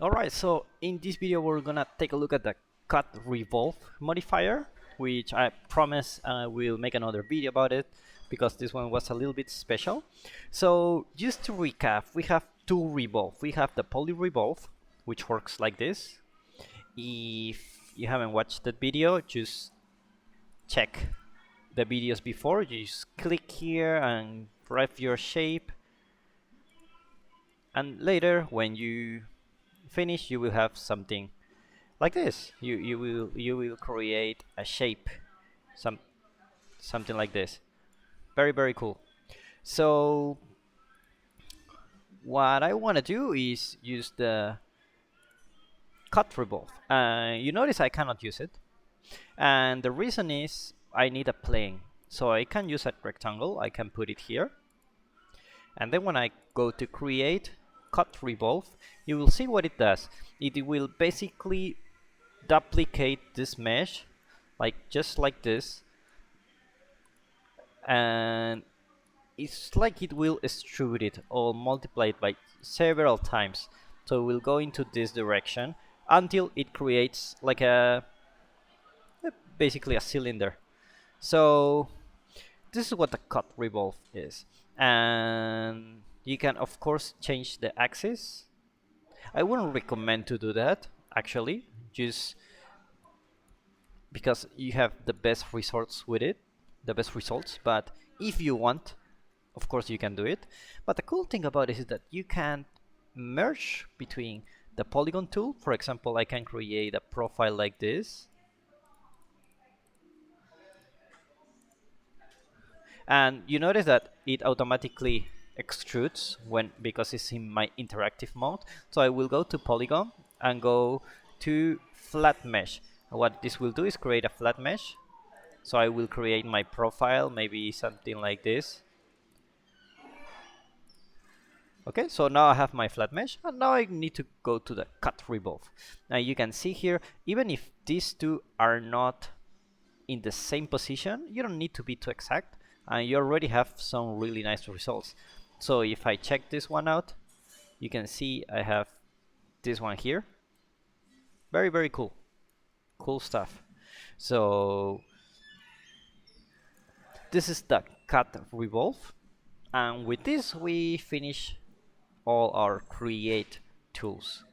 Alright, so in this video we're gonna take a look at the cut revolve modifier, which I promise I will make another video about it because this one was a little bit special. So just to recap, we have two revolve. We have the poly revolve, which works like this. If you haven't watched that video, just check the videos before. You just click here and write your shape, and later when you finish you will have something like this. You will create a shape, some something like this. Very cool. So what I want to do is use the cut revolve. You notice I cannot use it, and the reason is I need a plane. So I can use a rectangle. I can put it here, and then when I go to create cut revolve, you will see what it does. It will basically duplicate this mesh, like just like this, and it's like it will extrude it or multiply it by several times. So we'll go into this direction until it creates like basically a cylinder. So this is what the cut revolve is, and you can of course change the axis. I wouldn't recommend to do that actually, just because you have the best results with it, the best results. But if you want, of course you can do it. But the cool thing about it is that you can merge between the polygon tool. For example, I can create a profile like this, and you notice that it automatically extrudes when, because it's in my interactive mode. So I will go to polygon and go to flat mesh. What this will do is create a flat mesh. So I will create my profile, maybe something like this. Okay, so now I have my flat mesh, and now I need to go to the cut revolve. Now you can see here, even if these two are not in the same position, you don't need to be too exact, and you already have some really nice results. So if I check this one out, you can see I have this one here. Very cool stuff. So this is the cut revolve, and with this we finish all our create tools.